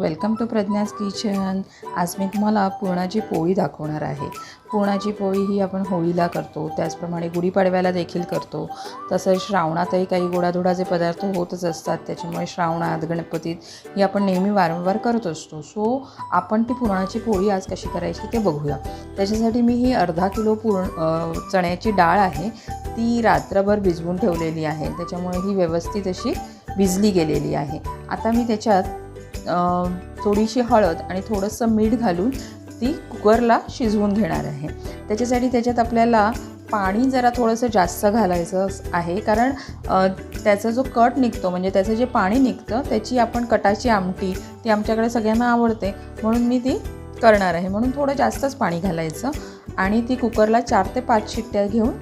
Welcome to प्रज्ञाज kitchen. आज मी तुम्हाला पुरणाची पोळी दाखवणार आहे। पुरणाची पोळी ही आपण होळीला करतो, त्याचप्रमाणे गुढीपाडव्याला देखील करतो। तसंच श्रावणातही काही गोडाधोडाचे पदार्थ होतच असतात, त्याच्यामुळे श्रावणात गणपतीत ही आपण नेहमी वारंवार करत असतो। सो आपण ती पुरणाची पोळी आज कशी करायची ते बघूया। त्याच्यासाठी मी ही अर्धा किलो चण्याची डाळ आहे, ती रात्रभर भिजवून ठेवलेली आहे, त्याच्यामुळे ही व्यवस्थित अशी भिजली गेलेली आहे। आता मी त्याच्यात थोडीशी हळद आणि थोडंसं मीठ घालून ती कुकरला शिजवून घेणार आहे। त्याच्यासाठी त्याच्यात आपल्याला पाणी जरा थोडंसं जास्त घालायचं आहे, कारण त्याचा जो कट निघतो म्हणजे त्याचं जे पाणी निघतं त्याची आपण कटाची आमटी ती आमच्याकडे सगळ्यांना आवडते, म्हणून मी ती करणार आहे। म्हणून थोडं जास्तच पाणी घालायचं आणि ती कुकरला 4 ते 5 शिट्ट्या घेऊन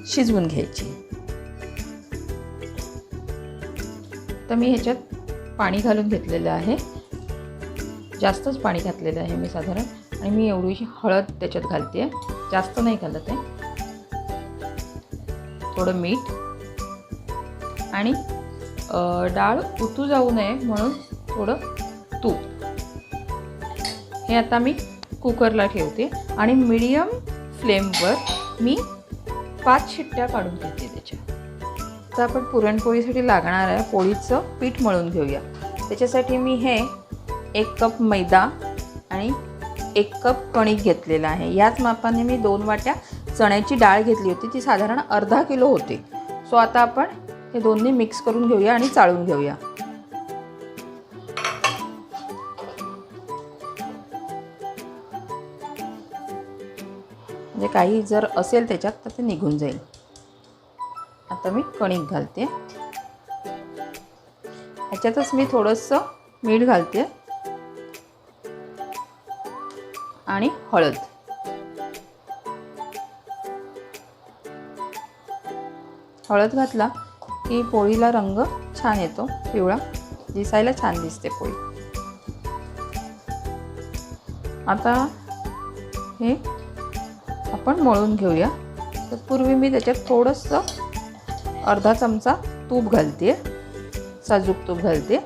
शिजवून घ्यायची। तर मी ह्याच्यात पाणी घालून घेतलेलं आहे, जास्तच पाणी घातलेलं आहे मी साधारण, आणि मी एवढीशी हळद त्याच्यात घालते आहे, जास्त नाही घालत आहे। थोडं मीठ आणि डाळ उतू जाऊ नये म्हणून थोडं तूप। हे आता मी कुकरला ठेवते आणि मीडियम फ्लेमवर मी 5 शिट्ट्या काढून घेते त्याच्या। आता आपण पुरणपोळीसाठी लागणार आहे पोळीचं पीठ मळून घेऊया। त्याच्यासाठी मी हे 1 कप मैदा आणि 1 कप कणिक घेतलेला आहे। याच मापाने मी 2 वाट्या चण्याची डाळ घेतली होती, ती साधारण अर्धा किलो होती। सो आता आपण हे दोन्ही मिक्स करून घेऊया आणि चाळून घेऊया। म्हणजे काही जर असेल त्याच्यात तर ते निघून जाईल। आता मी कणिक घालते, ह्याच्यातच मी थोडंसं मीठ घालते आणि हळद। हळद घातला की पोळीला रंग छान येतो, पिवळा, दिसायला छान दिसते पोळी। आता हे आपण मळून घेऊया। तर पूर्वी मी त्याच्यात थोडंसं अर्धा चमचा तूप घालते, साजूक तूप घालते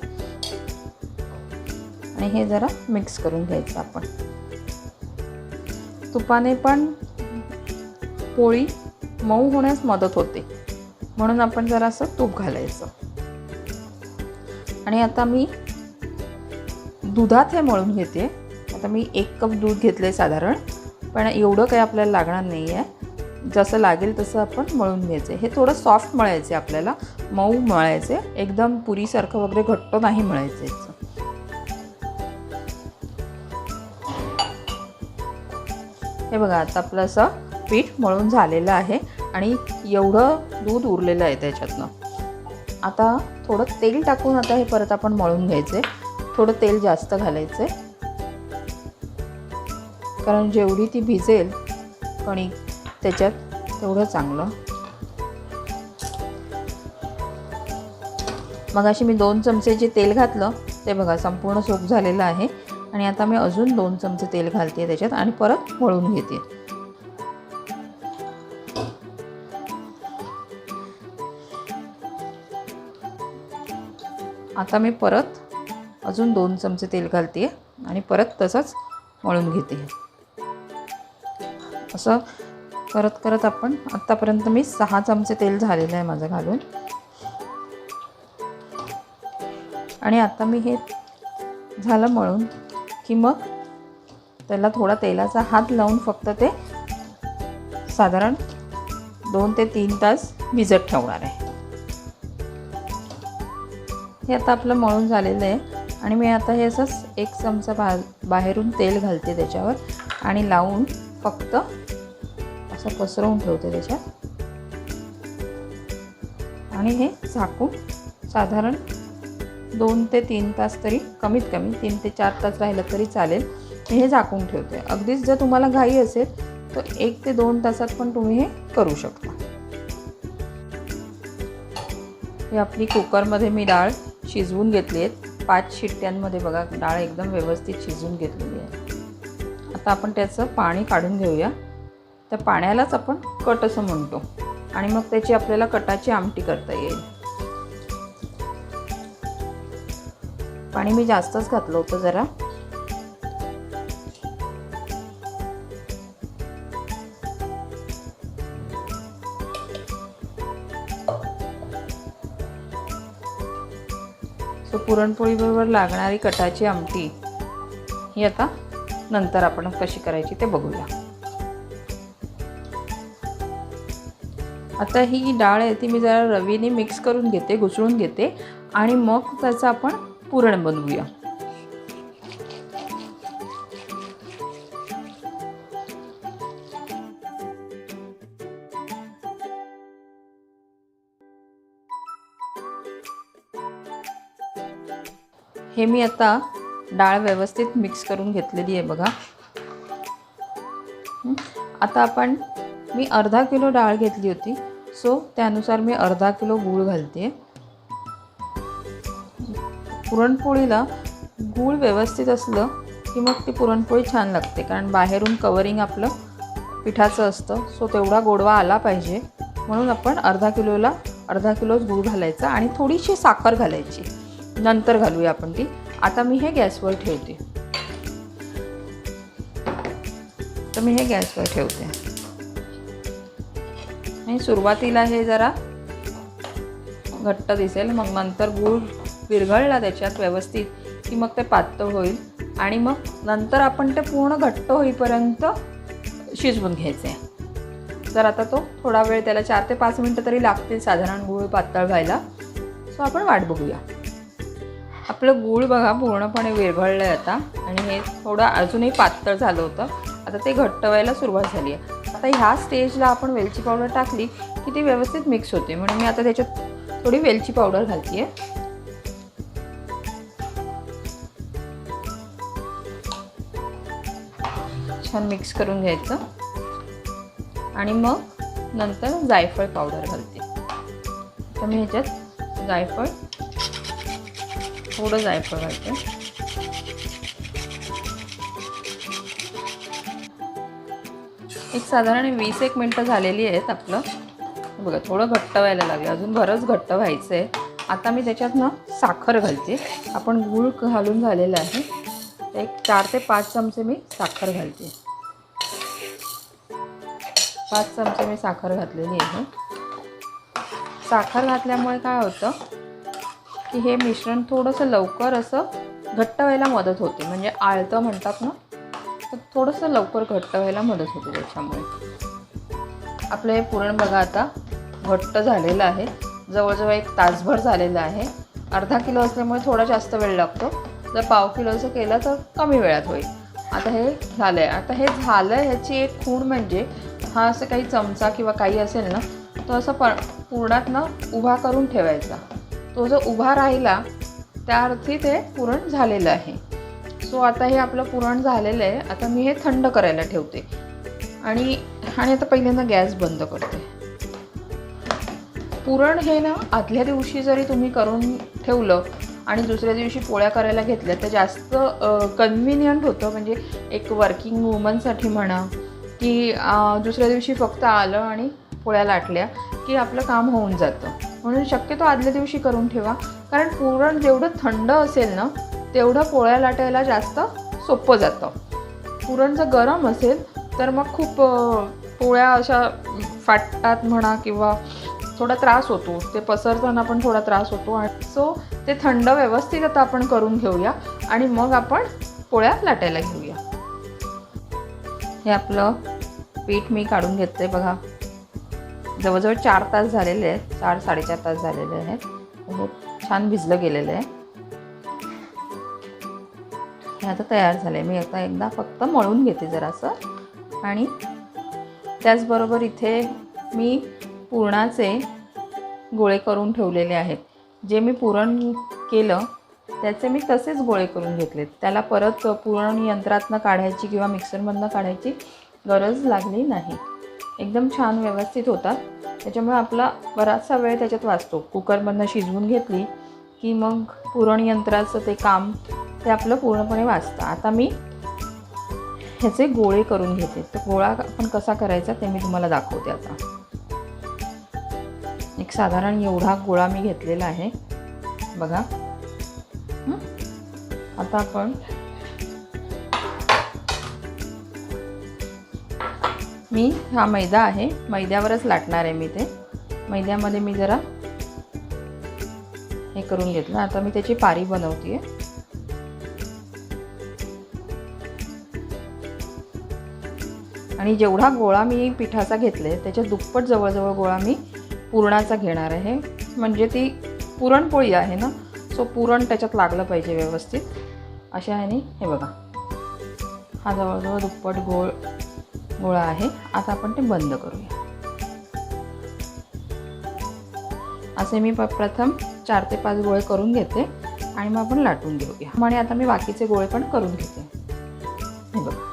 आणि हे जरा मिक्स करून घ्यायचं आपण। तुपाने पण पोळी मऊ होण्यास मदत होते, म्हणून आपण जरासं तूप घालायचं। आणि आता मी दुधात हे मळून घेते। आता मी 1 कप दूध घेतले साधारण, पण एवढं काही आपल्याला लागणार नाही आहे, जसं लागेल तसं आपण मळून घ्यायचं। हे थोडं सॉफ्ट मळायचे आपल्याला, मऊ मळायचे, एकदम पुरीसारखं वगैरे घट्ट नाही मळायचं याचं। हे बघा, आता आपलं असं पीठ मळून झालेलं आहे आणि एवढं दूध उरलेलं आहे त्याच्यातनं। आता थोडं तेल टाकून आता हे परत आपण मळून घ्यायचं आहे। थोडं तेल जास्त घालायचं आहे, कारण जेवढी ती भिजेल कणिक त्याच्यात तेवढं चांगलं। मगाशी मी 2 चमचे जे तेल घातलं ते बघा संपूर्ण सोक झालेलं आहे, आणि आता मी अजून 2 चमचे तेल घालते त्याच्यात आणि परत मळून घेते। आता मी परत अजून 2 चमचे तेल घालते आणि परत तसंच मळून घेते। असं करत करत आपण आत्तापर्यंत मी 6 चमचे तेल झालेलं आहे माझं घालून। आणि आता मी हे झालं मळून की मग त्याला थोडा तेलाचा हात लावून फक्त ते साधारण 2 ते 3 तास भिजत ठेवणार आहे। हे आता आपलं मळून झालेलं आहे आणि मी आता हे असंच 1 चमचा बाहेरून तेल घालते त्याच्यावर आणि लावून फक्त असं पसरवून ठेवते त्याच्यात, आणि हे झाकून साधारण 2 ते 3 तास तरी, कमीत कमी 3 ते 4 तास राहिलं तरी चालेल, मी हे झाकून ठेवते। अगदीच जर तुम्हाला घाई असेल तर 1 ते 2 तासात पण तुम्ही हे करू शकता। ही आपली कुकरमध्ये मी डाळ शिजवून घेतली आहे 5 शिट्ट्यांमध्ये। बघा, डाळ एकदम व्यवस्थित शिजवून घेतलेली आहे। आता आपण त्याचं पाणी काढून घेऊया। त्या पाण्यालाच आपण कट असं म्हणतो, आणि मग त्याची आपल्याला कटाची आमटी करता येईल। पाणी मी जास्तच घातलं होतं जरा. सो पुरणपोळीबरोबर लागणारी कटाची आमटी ही आता नंतर आपण कशी करायची ते बघूया. आता ही डाळ आहे ती मी जरा रवीने मिक्स करून घेते, घुसळून घेते आणि मग त्याचं आपण पुरण बनवूया. हे मी आता डाळ व्यवस्थित मिक्स करून घेतलेली आहे बघा. आता मी अर्धा किलो डाळ घेतली होती, सो त्यानुसार मी अर्धा किलो गूळ घालते. पुरणपोळीला गूळ व्यवस्थित असलं की मग ती पुरणपोळी छान लागते, कारण बाहेरून कवरिंग आपलं पिठाचं असतं. सो तेवढा गोडवा आला पाहिजे म्हणून आपण अर्धा किलोच गूळ घालायचा आणि थोडीशी साखर घालायची. नंतर घालूया आपण ती. आता मी हे गॅसवर ठेवते. आणि सुरुवातीला हे जरा घट्ट दिसेल, मग नंतर गूळ विरघळला त्याच्यात व्यवस्थित की मग ते पातळ होईल आणि मग नंतर आपण ते पूर्ण घट्ट होईपर्यंत शिजवून घ्यायचं आहे. तर आता तो थोडा वेळ, त्याला 4 ते 5 मिनटं तरी लागतील साधारण गूळ पातळ व्हायला. सो आपण वाट बघूया. आपलं गूळ बघा पूर्णपणे विरघळलं आहे आता आणि हे थोडं अजूनही पातळ झालं होतं. आता ते घट्ट व्हायला सुरुवात झाली आहे. आता ह्या स्टेजला आपण वेलची पावडर टाकली की ती व्यवस्थित मिक्स होते, म्हणून मी आता त्याच्यात थोडी वेलची पावडर घालते आहे. छान मिक्स करून घ्यायचं आणि मग नंतर जायफळ पावडर घालते. तर मी ह्याच्यात थोडं जायफळ घालते. एक साधारण 20-1 मिनटं झालेली आहेत. आपलं बघा थोडं घट्ट व्हायला लागलं, अजून बरंच घट्ट व्हायचं आहे. आता मी त्याच्यात साखर घालते. आपण गूळ घालून झालेलं आहे. एक 4 ते 5 चमचे मी साखर घालते. 5 चमचे मी साखर घातलेली आहे. साखर घातल्यामुळे काय होतं की हे मिश्रण थोडंसं लवकर असं घट्ट व्हायला मदत होते. म्हणजे आळतं म्हणतात ना, तर थोडंसं लवकर घट्ट व्हायला मदत होते त्याच्यामुळे. आपलं हे पुरण बघा आता घट्ट झालेलं आहे. जवळजवळ 1 तासभर झालेलं आहे. अर्धा किलो असल्यामुळे थोडा जास्त वेळ लागतो. जर पाव किलोचं केलं तर कमी वेळात होईल. आता हे झालं आहे. आता हे झालं आहे ह्याची एक खूण म्हणजे हा असं काही चमचा किंवा काही असेल ना, तो असं पुरणात उभा करून ठेवायचा. तो जो उभा राहिला त्या अर्थी ते पुरण झालेलं आहे. सो आता हे आपलं पुरण झालेलं आहे. आता मी हे थंड करायला ठेवते आणि आता पहिल्यांदा गॅस बंद करते. पुरण हे आदल्या दिवशी जरी तुम्ही करून ठेवलं आणि दुसऱ्या दिवशी पोळ्या करायला घेतल्या तर जास्त कन्व्हिनियंट होतं. म्हणजे एक वर्किंग वुमनसाठी म्हणा की दुसऱ्या दिवशी फक्त आलं आणि पोळ्या लाटल्या की आपलं काम होऊन जातं. म्हणून शक्यतो आदल्या दिवशी करून ठेवा, कारण पुरण जेवढं थंड असेल ना तेवढं पोळ्या लाटायला जास्त सोपं जातं. पुरण जर गरम असेल तर मग खूप पोळ्या अशा फाटतात म्हणा किंवा थोडा त्रास होतो. ते पसरताना पण थोडा त्रास होतो. आणि सो ते थंड व्यवस्थित आता आपण करून घेऊया आणि मग आपण पोळ्या लाटायला घेऊया. हे आपलं पीठ मी काढून घेतलं आहे बघा. जवळजवळ 4 तास झालेले आहेत. 4-4.5 तास झालेले आहेत. खूप छान भिजलं गेलेलं आहे. हे आता तयार झालं आहे. मी आता एकदा फक्त मळून घेते जरासं. आणि त्याचबरोबर इथे मी पुरणाचे गोळे करून ठेवलेले आहेत. जे मी पुरण केलं त्याचे मी तसेच गोळे करून घेतलेत. त्याला परत पुरण यंत्रातनं काढायची किंवा मिक्सरमधनं काढायची गरज लागली नाही. एकदम छान व्यवस्थित होतात. त्याच्यामुळे आपला बराचसा वेळ त्याच्यात वाचतो. कुकरमधनं शिजवून घेतली की मग पुरण यंत्राचं ते काम ते आपलं पूर्णपणे वाचतं. आता मी ह्याचे गोळे करून घेते. तर गोळा आपण कसा करायचा ते मी तुम्हाला दाखवते. आता एक साधारण एवढा गोळा मी घेतलेला आहे बघा. आता आपण मी हा मैदा आहे, मैद्यावरच लाटणार आहे मी ते. मैद्यामध्ये मी जरा हे करून घेतलं. आता मी त्याची पारी बनवते आहे. आणि जेवढा गोळा मी पिठाचा घेतले त्याच्या दुप्पट जवळजवळ गोळा मी पुरणाचा घेणार आहे. म्हणजे ती पुरणपोळी आहे ना, सो पुरण त्याच्यात लागलं पाहिजे व्यवस्थित. अशा ह्याने हे बघा, हा जवळजवळ दुप्पट गोळा आहे. आता आपण ते बंद करूया. असे मी प्रथम 4 ते 5 गोळे करून घेते आणि मग आपण लाटून घेऊया. आणि आता मी बाकीचे गोळे पण करून घेते. हे बघा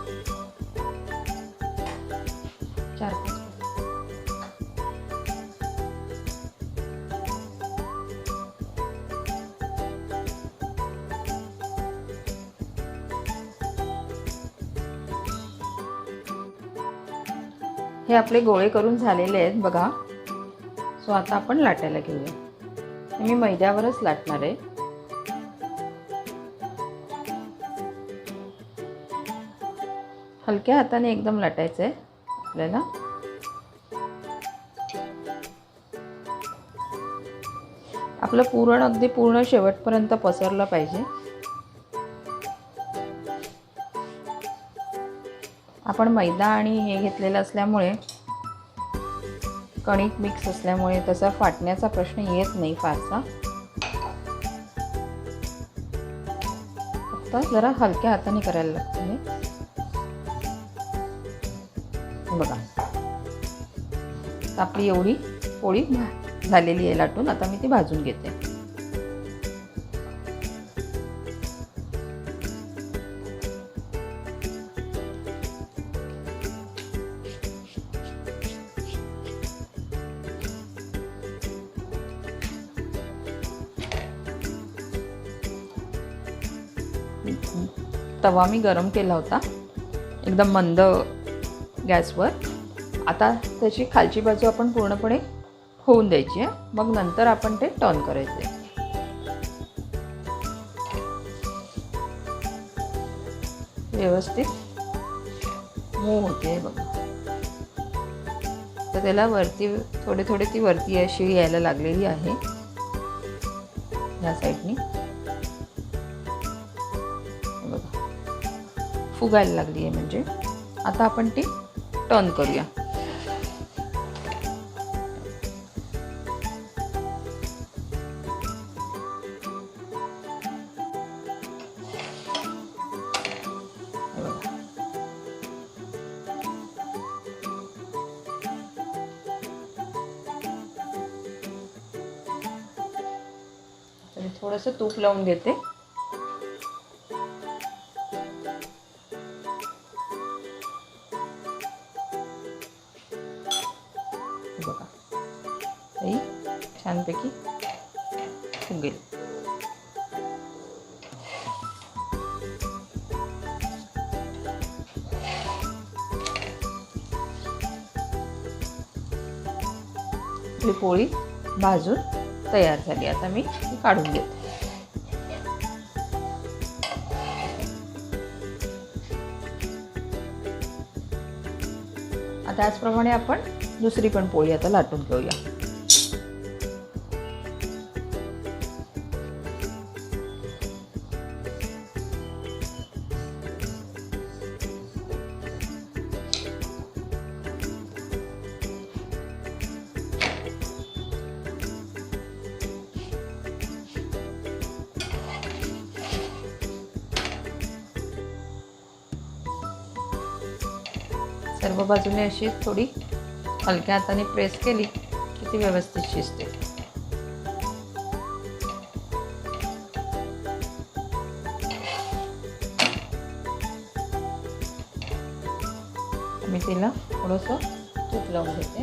4-5. हे आपले गोळे करून झालेले आहेत बघा. सो आता आपण लाटायला घेऊया. मी मैद्यावरच लाटणार आहे. हलक्या हाताने एकदम लाटायचं आहे आपल्याला. आपलं पुरण अगदी पूर्ण शेवटपर्यंत पसरलं पाहिजे. आपण मैदा आणि हे घेतलेलं असल्यामुळे, कणिक मिक्स असल्यामुळे तसा फाटण्याचा प्रश्न येत नाही फारसा. फक्त जरा हलक्या हाताने करायला लागतं हे. बघा आपली एवढी पोळी झालेली आहे लाटून. आता मी ती भाजून घेते. तवा मी गरम केला होता एकदम मंद गॅसवर. आता त्याची खालची बाजू आपण पूर्णपणे होऊन द्यायची आहे. मग नंतर आपण ते टर्न करायचे. व्यवस्थित मूव होते बघा. तर त्याला वरती थोडे ती वरती अशी यायला लागलेली आहे या साईडनी. बघा फुगायला लागली आहे म्हणजे. आता आपण ती टर्न करूया. थोडंसं तूप लावून घेते. बघा ही छानपैकी फुगेल. आपली पोळी भाजून तयार झाली. आता मी ती काढून घेते. त्याचप्रमाणे आपण दुसरी पण पोळी आता लाटून घेऊया. सर्व बाजूने अशी थोडी हलक्या हाताने प्रेस केली की ती व्यवस्थित शिजते. मी तिला थोडंसं तूप लावून घेते.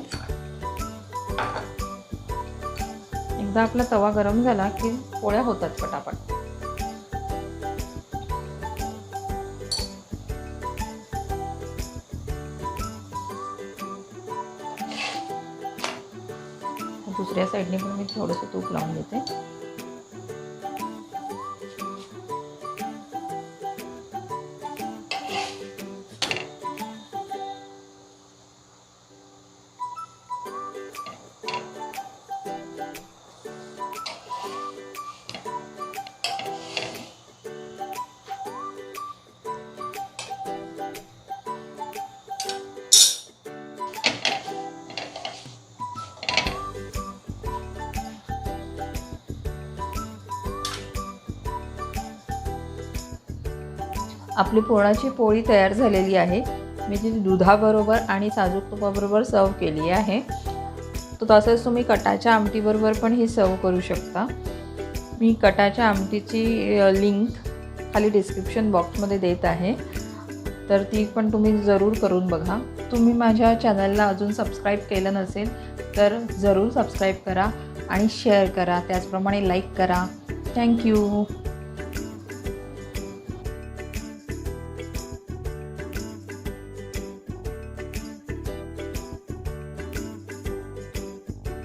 एकदा आपला तवा गरम झाला की पोळ्या होतात पटापट. दुसऱ्या साईडने पण मी थोडंसं तूप लावून देते. आपली पुरणाची पोळी तयार झालेली आहे. मी ती दुधाबरोबर आणि साजूक तुपाबरोबर सर्व केली आहे. तर तसंच तुम्ही कटाच्या आमटीबरोबर पण ही सर्व करू शकता. मी कटाच्या आमटीची लिंक खाली डिस्क्रिप्शन बॉक्समध्ये देत आहे, तर ती पण तुम्ही जरूर करून बघा. तुम्ही माझ्या चॅनलला अजून सबस्क्राईब केलं नसेल तर जरूर सबस्क्राईब करा आणि शेअर करा, त्याचप्रमाणे लाईक करा. थँक्यू.